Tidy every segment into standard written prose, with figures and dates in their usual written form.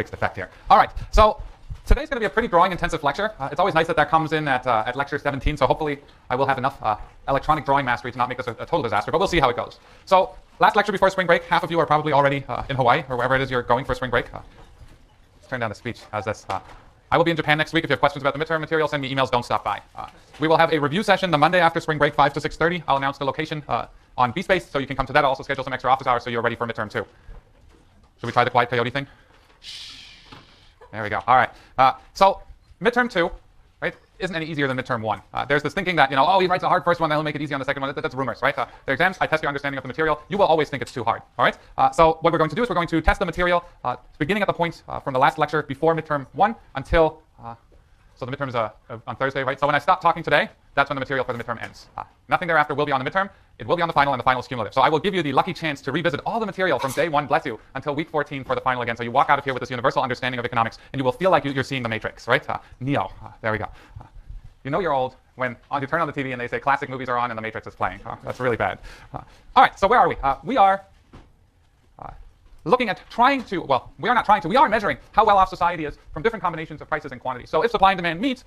fixed effect here. All right, so today's going to be a pretty drawing intensive lecture. It's always nice that that comes in at lecture 17, so hopefully I will have enough electronic drawing mastery to not make this a total disaster, but we'll see how it goes. So last lecture before spring break, half of you are probably already in Hawaii or wherever it is you're going for spring break. Let's turn down the speech. How's this? I will be in Japan next week. If you have questions about the midterm material, send me emails. Don't stop by. We will have a review session the Monday after spring break, 5 to 6:30. I'll announce the location on BSpace, so you can come to that. I'll also schedule some extra office hours so you're ready for midterm too. Should we try the quiet coyote thing? Shh. There we go. All right. So midterm 2, right, isn't any easier than midterm 1. There's this thinking that, oh, he writes a hard first one, then he'll make it easy on the second one. That's rumors, right? The exams, I test your understanding of the material. You will always think it's too hard, all right? So what we're going to do is we're going to test the material beginning at the point from the last lecture before midterm 1 until, so the midterm is on Thursday, right? So when I stop talking today, that's when the material for the midterm ends. Nothing thereafter will be on the midterm. It will be on the final, and the final is cumulative. So I will give you the lucky chance to revisit all the material from day 1, bless you, until week 14 for the final again. So you walk out of here with this universal understanding of economics, and you will feel like you're seeing the Matrix, right? Neo. There we go. You know you're old when you turn on the TV and they say classic movies are on and the Matrix is playing. That's really bad. All right, so where are we? We are looking at trying to, well, we are not trying to, we are measuring how well off society is from different combinations of prices and quantities. So if supply and demand meet,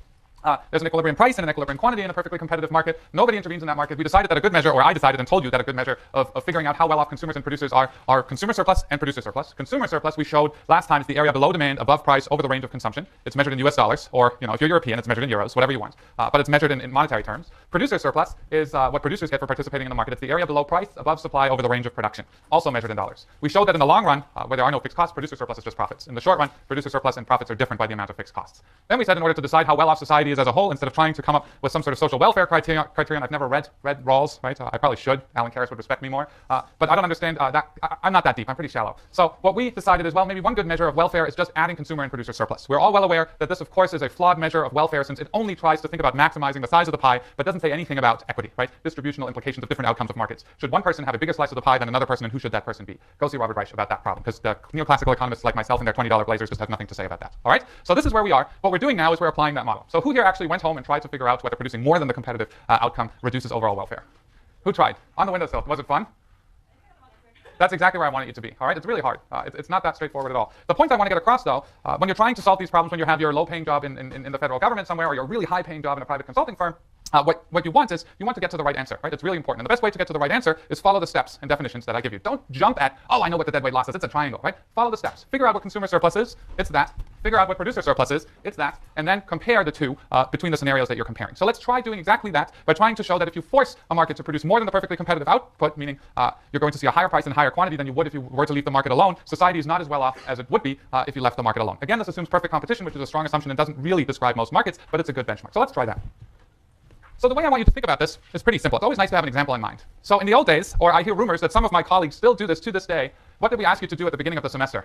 there's an equilibrium price and an equilibrium quantity in a perfectly competitive market. Nobody intervenes in that market. We decided that a good measure, or I decided and told you that a good measure of figuring out how well off consumers and producers are consumer surplus and producer surplus. Consumer surplus, we showed last time, is the area below demand, above price, over the range of consumption. It's measured in US dollars, or if you're European, it's measured in euros, whatever you want. But it's measured in monetary terms. Producer surplus is what producers get for participating in the market. It's the area below price, above supply, over the range of production, also measured in dollars. We showed that in the long run, where there are no fixed costs, producer surplus is just profits. In the short run, producer surplus and profits are different by the amount of fixed costs. Then we said in order to decide how well off society is as a whole, instead of trying to come up with some sort of social welfare criterion. I've never read Rawls, right? I probably should. Alan Karras would respect me more. But I don't understand that. I'm not that deep. I'm pretty shallow. So what we decided is, well, maybe one good measure of welfare is just adding consumer and producer surplus. We're all well aware that this, of course, is a flawed measure of welfare since it only tries to think about maximizing the size of the pie, but doesn't say anything about equity, right? Distributional implications of different outcomes of markets. Should one person have a bigger slice of the pie than another person, and who should that person be? Go see Robert Reich about that problem, because the neoclassical economists like myself and their $20 blazers just have nothing to say about that. All right? So this is where we are. What we're doing now is we're applying that model. So who here actually went home and tried to figure out whether producing more than the competitive outcome reduces overall welfare? Who tried? On the windowsill. Was it fun? That's exactly where I wanted you to be. All right? It's really hard. It's not that straightforward at all. The point I want to get across, though, when you're trying to solve these problems, when you have your low-paying job in the federal government somewhere, or your really high-paying job in a private consulting firm, what you want is you want to get to the right answer, right? It's really important. And the best way to get to the right answer is follow the steps and definitions that I give you. Don't jump at, oh, I know what the deadweight loss is. It's a triangle, right? Follow the steps. Figure out what consumer surplus is. It's that. Figure out what producer surplus is. It's that. And then compare the two between the scenarios that you're comparing. So let's try doing exactly that by trying to show that if you force a market to produce more than the perfectly competitive output, meaning you're going to see a higher price and higher quantity than you would if you were to leave the market alone, society is not as well off as it would be if you left the market alone. Again, this assumes perfect competition, which is a strong assumption and doesn't really describe most markets, but it's a good benchmark. So let's try that. So the way I want you to think about this is pretty simple. It's always nice to have an example in mind. So in the old days, or I hear rumors that some of my colleagues still do this to this day, what did we ask you to do at the beginning of the semester?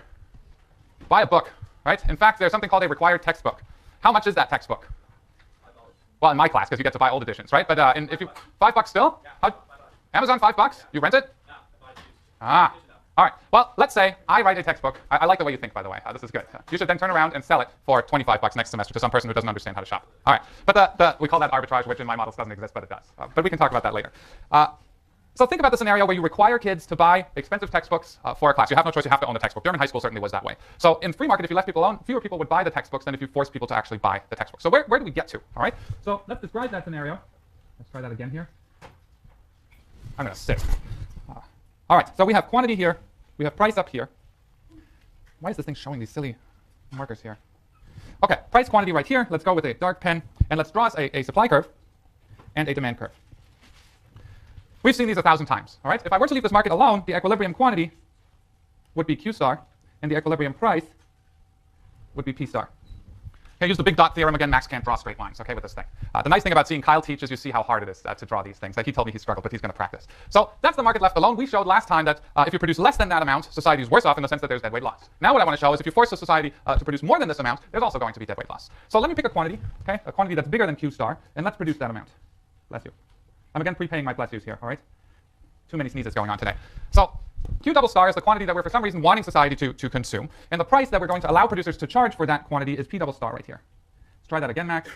Buy a book, right? In fact, there's something called a required textbook. How much is that textbook? $5. Well, in my class, because you get to buy old editions, right? But if you $5 still? Yeah, Amazon $5? You rent it? No, Ah. All right. Well, let's say I write a textbook. I like the way you think, by the way. This is good. You should then turn around and sell it for $25 next semester to some person who doesn't understand how to shop. All right. But we call that arbitrage, which in my models doesn't exist, but it does. But we can talk about that later. So think about the scenario where you require kids to buy expensive textbooks for a class. You have no choice. You have to own the textbook. German high school certainly was that way. So in free market, if you left people alone, fewer people would buy the textbooks than if you forced people to actually buy the textbook. So where do we get to? All right. So let's describe that scenario. Let's try that again here. I'm going to sit. All right. So we have quantity here. We have price up here. Why is this thing showing these silly markers here? Okay, price quantity right here. Let's go with a dark pen, and let's draw us a supply curve and a demand curve. We've seen these 1,000 times, all right? If I were to leave this market alone, the equilibrium quantity would be Q star, and the equilibrium price would be P star. Okay, use the big dot theorem again. Max can't draw straight lines, okay, with this thing. The nice thing about seeing Kyle teach is you see how hard it is to draw these things. Like he told me he struggled, but he's going to practice. So that's the market left alone. We showed last time that if you produce less than that amount, society is worse off in the sense that there's deadweight loss. Now what I want to show is if you force a society to produce more than this amount, there's also going to be deadweight loss. So let me pick a quantity, okay, a quantity that's bigger than Q star, and let's produce that amount. Bless you. I'm again prepaying my bless yous here, all right? Too many sneezes going on today. So Q double star is the quantity that we're for some reason wanting society to consume, and the price that we're going to allow producers to charge for that quantity is P double star right here. Try that again, Max.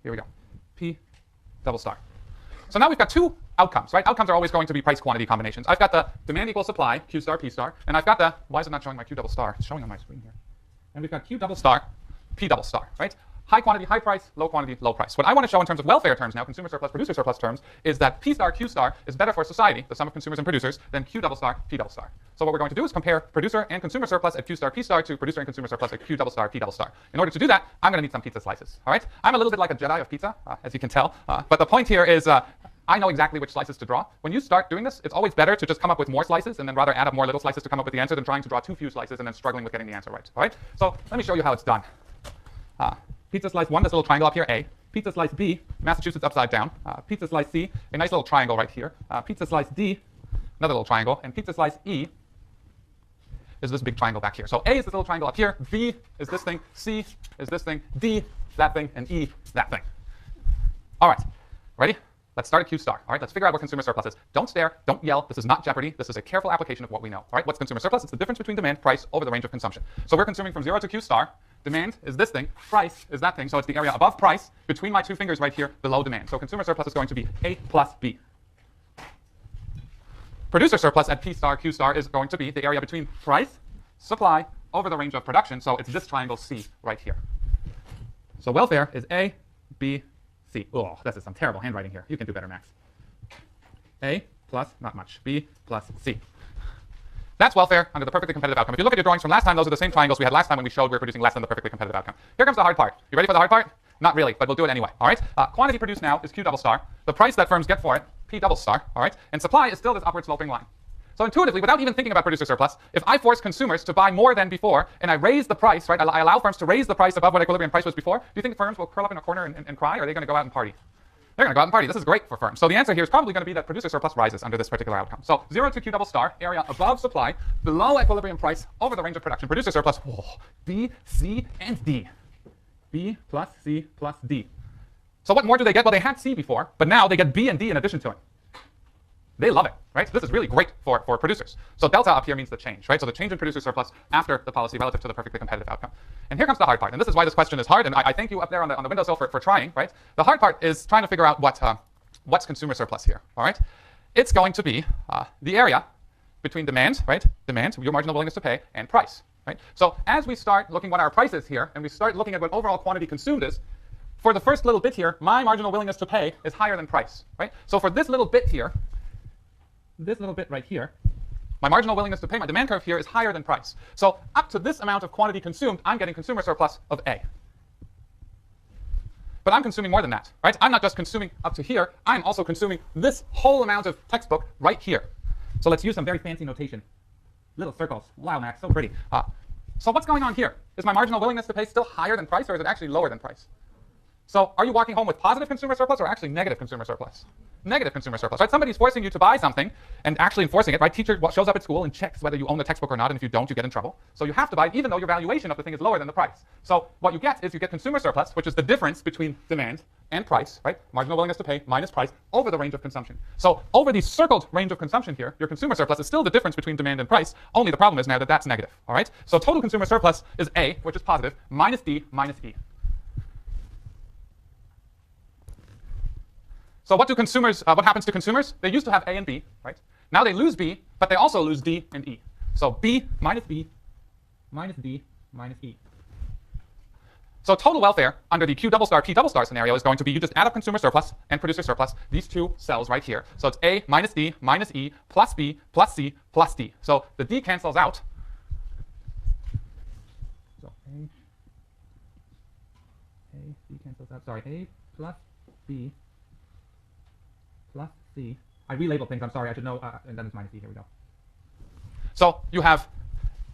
Here we go. P double star. So now we've got two outcomes, right? Outcomes are always going to be price-quantity combinations. I've got the demand equals supply, Q star, P star, and I've got the, why is it not showing my Q double star? It's showing on my screen here. And we've got Q double star, P double star, right? High quantity, high price, low quantity, low price. What I want to show in terms of welfare terms now, consumer surplus, producer surplus terms, is that P star, Q star is better for society, the sum of consumers and producers, than Q double star, P double star. So what we're going to do is compare producer and consumer surplus at Q star, P star to producer and consumer surplus at Q double star, P double star. In order to do that, I'm going to need some pizza slices, all right? I'm a little bit like a Jedi of pizza, as you can tell, but the point here is I know exactly which slices to draw. When you start doing this, it's always better to just come up with more slices and then rather add up more little slices to come up with the answer than trying to draw too few slices and then struggling with getting the answer right, all right? So let me show you how it's done. Pizza slice 1, this little triangle up here, A. Pizza slice B, Massachusetts upside down. Pizza slice C, a nice little triangle right here. Pizza slice D, another little triangle. And pizza slice E is this big triangle back here. So A is this little triangle up here. B is this thing. C is this thing. D, that thing. And E, that thing. All right. Ready? Let's start at Q star. All right, let's figure out what consumer surplus is. Don't stare, don't yell. This is not Jeopardy. This is a careful application of what we know. All right, what's consumer surplus? It's the difference between demand, price, over the range of consumption. So we're consuming from 0 to Q star. Demand is this thing. Price is that thing. So it's the area above price between my two fingers right here below demand. So consumer surplus is going to be A plus B. Producer surplus at P star, Q star is going to be the area between price, supply, over the range of production. So it's this triangle C right here. So welfare is A, B, C. Oh, this is some terrible handwriting here. You can do better, Max. A plus, not much, B plus C. That's welfare under the perfectly competitive outcome. If you look at your drawings from last time, those are the same triangles we had last time when we showed we were producing less than the perfectly competitive outcome. Here comes the hard part. You ready for the hard part? Not really, but we'll do it anyway, all right? Quantity produced now is Q double star. The price that firms get for it, P double star, all right? And supply is still this upward sloping line. So intuitively, without even thinking about producer surplus, if I force consumers to buy more than before, and I raise the price, right? I allow firms to raise the price above what equilibrium price was before, do you think firms will curl up in a corner and cry, or are they going to go out and party? They're going to go out and party. This is great for firms. So the answer here is probably going to be that producer surplus rises under this particular outcome. So 0 to Q double star, area above supply, below equilibrium price, over the range of production. Producer surplus, B, C, and D. B plus C plus D. So what more do they get? Well, they had C before, but now they get B and D in addition to it. They love it, right? This is really great for producers. So delta up here means the change, right? So the change in producer surplus after the policy relative to the perfectly competitive outcome. And here comes the hard part. And this is why this question is hard. And I thank you up there on the windowsill for trying, right? The hard part is trying to figure out what's consumer surplus here, all right? It's going to be the area between demand, right? Demand, your marginal willingness to pay, and price, right? So as we start looking what our price is here, and we start looking at what overall quantity consumed is, for the first little bit here, my marginal willingness to pay is higher than price, right? So for this little bit here, this little bit right here, my marginal willingness to pay, my demand curve here is higher than price. So up to this amount of quantity consumed, I'm getting consumer surplus of A. But I'm consuming more than that, right? I'm not just consuming up to here, I'm also consuming this whole amount of textbook right here. So let's use some very fancy notation. Little circles. Wow, Max, so pretty. So what's going on here? Is my marginal willingness to pay still higher than price, or is it actually lower than price? So are you walking home with positive consumer surplus or actually negative consumer surplus? Negative consumer surplus, right? Somebody's forcing you to buy something and actually enforcing it, right? Teacher shows up at school and checks whether you own the textbook or not, and if you don't, you get in trouble. So you have to buy it even though your valuation of the thing is lower than the price. So what you get is you get consumer surplus, which is the difference between demand and price, right? Marginal willingness to pay minus price over the range of consumption. So over the circled range of consumption here, your consumer surplus is still the difference between demand and price, only the problem is now that that's negative, all right? So total consumer surplus is A, which is positive, minus D minus E. So what happens to consumers? They used to have A and B, right? Now they lose B, but they also lose D and E. So B minus D minus E. So total welfare under the Q double star, P double star scenario is going to be you just add up consumer surplus and producer surplus, these two cells right here. So it's A minus D minus E plus B plus C plus D. So the D cancels out. So D cancels out. Sorry, A plus B plus C. I relabeled things, I'm sorry, I should know, and then it's minus D, here we go. So you have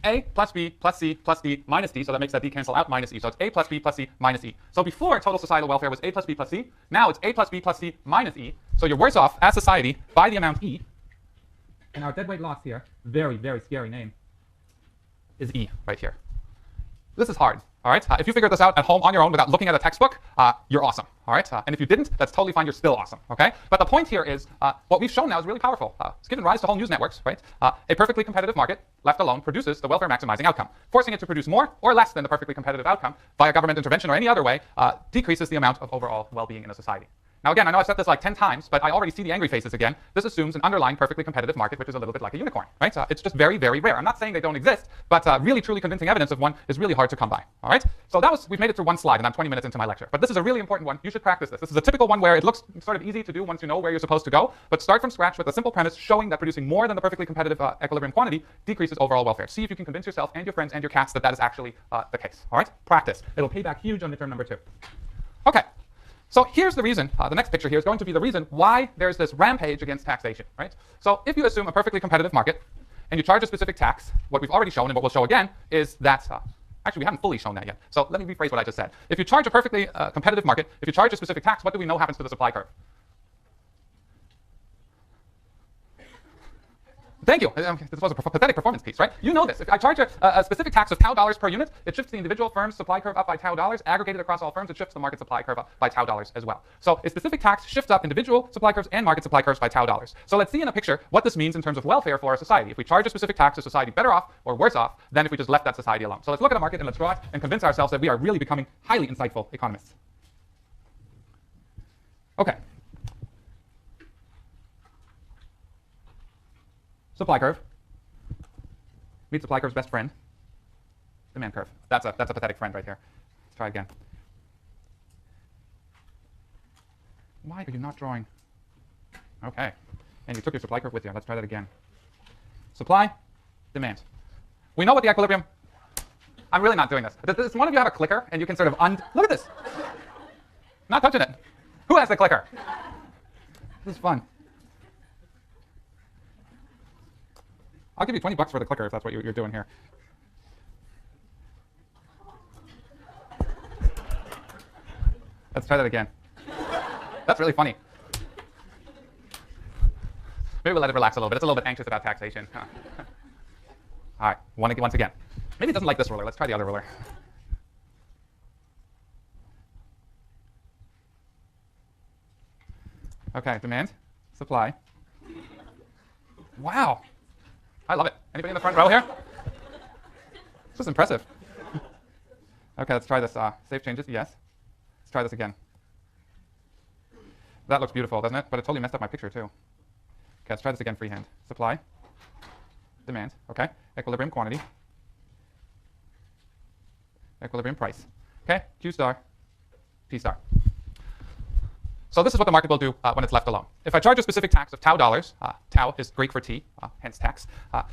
A plus B plus C plus D minus D, so that makes that D cancel out minus E. So it's A plus B plus C minus E. So before total societal welfare was A plus B plus C, now it's A plus B plus C minus E. So you're worse off as society by the amount E. And our deadweight loss here, very, very scary name, is E right here. This is hard. All right. If you figured this out at home on your own without looking at a textbook, you're awesome. All right. And if you didn't, that's totally fine. You're still awesome. Okay. But the point here is what we've shown now is really powerful. It's given rise to whole news networks. Right. A perfectly competitive market, left alone, produces the welfare maximizing outcome. Forcing it to produce more or less than the perfectly competitive outcome via government intervention or any other way decreases the amount of overall well-being in a society. Now again, I know I've said this like 10 times, but I already see the angry faces again. This assumes an underlying perfectly competitive market, which is a little bit like a unicorn, right? It's just very, very rare. I'm not saying they don't exist, but really, truly convincing evidence of one is really hard to come by, all right? So we've made it through one slide, and I'm 20 minutes into my lecture. But this is a really important one. You should practice this. This is a typical one where it looks sort of easy to do once you know where you're supposed to go, but start from scratch with a simple premise showing that producing more than the perfectly competitive equilibrium quantity decreases overall welfare. See if you can convince yourself and your friends and your cats that that is actually the case, all right? Practice. It'll pay back huge on midterm number 2. Okay. So here's the reason, the next picture here is going to be the reason why there's this rampage against taxation, right? So if you assume a perfectly competitive market and you charge a specific tax, what we've already shown and what we'll show again is that, actually we haven't fully shown that yet. So let me rephrase what I just said. If you charge a perfectly competitive market, if you charge a specific tax, what do we know happens to the supply curve? Thank you. This was a pathetic performance piece, right? You know this. If I charge a specific tax of tau dollars per unit, it shifts the individual firm's supply curve up by tau dollars. Aggregated across all firms, it shifts the market supply curve up by tau dollars as well. So a specific tax shifts up individual supply curves and market supply curves by tau dollars. So let's see in a picture what this means in terms of welfare for our society. If we charge a specific tax, is society better off or worse off than if we just left that society alone? So let's look at a market and let's draw it and convince ourselves that we are really becoming highly insightful economists. Okay. Supply curve. Meet supply curve's best friend, demand curve. That's a pathetic friend right here. Let's try again. Why are you not drawing? Okay. And you took your supply curve with you. Let's try that again. Supply, demand. We know what the equilibrium... I'm really not doing this. Does one of you have a clicker and you can sort of look at this. Not touching it. Who has the clicker? This is fun. I'll give you $20 for the clicker if that's what you're doing here. Let's try that again. That's really funny. Maybe we'll let it relax a little bit. It's a little bit anxious about taxation. All right, once again. Maybe it doesn't like this ruler. Let's try the other ruler. Okay, demand, supply. Wow. I love it. Anybody in the front row here? This is impressive. Okay, let's try this. Save changes, yes. Let's try this again. That looks beautiful, doesn't it? But it totally messed up my picture, too. Okay, let's try this again freehand. Supply, demand, okay. Equilibrium quantity, equilibrium price. Okay, Q star, P star. So this is what the market will do when it's left alone. If I charge a specific tax of tau dollars, tau is Greek for t, hence tax.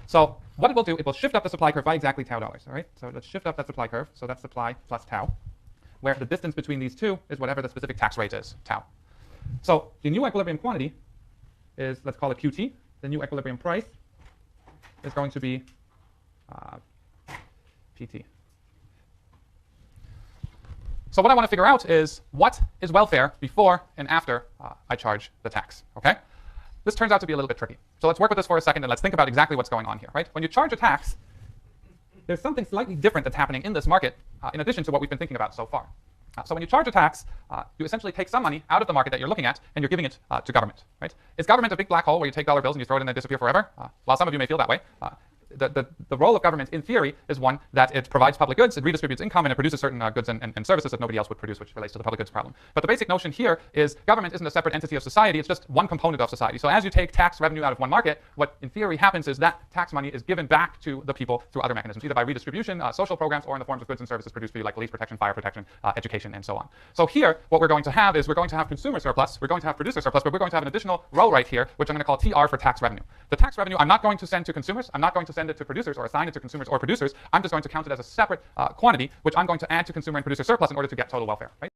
So what it will do, it will shift up the supply curve by exactly tau dollars. All right. So let's shift up that supply curve. So that's supply plus tau, where the distance between these two is whatever the specific tax rate is, tau. So the new equilibrium quantity is, let's call it QT. The new equilibrium price is going to be PT. So what I want to figure out is what is welfare before and after I charge the tax, okay? This turns out to be a little bit tricky. So let's work with this for a second and let's think about exactly what's going on here, right? When you charge a tax, there's something slightly different that's happening in this market in addition to what we've been thinking about so far. So when you charge a tax, you essentially take some money out of the market that you're looking at and you're giving it to government, right? Is government a big black hole where you take dollar bills and you throw it in and they disappear forever? While some of you may feel that way, the role of government, in theory, is one that it provides public goods, it redistributes income, and it produces certain goods and services that nobody else would produce, which relates to the public goods problem. But the basic notion here is government isn't a separate entity of society, it's just one component of society. So as you take tax revenue out of one market, what in theory happens is that tax money is given back to the people through other mechanisms, either by redistribution, social programs, or in the forms of goods and services produced for you, like police protection, fire protection, education, and so on. So here, what we're going to have is we're going to have consumer surplus, we're going to have producer surplus, but we're going to have an additional row right here, which I'm going to call TR for tax revenue. The tax revenue I'm not going to send to consumers, I'm not going to send it to producers or assign it to consumers or producers. I'm just going to count it as a separate quantity, which I'm going to add to consumer and producer surplus in order to get total welfare, right?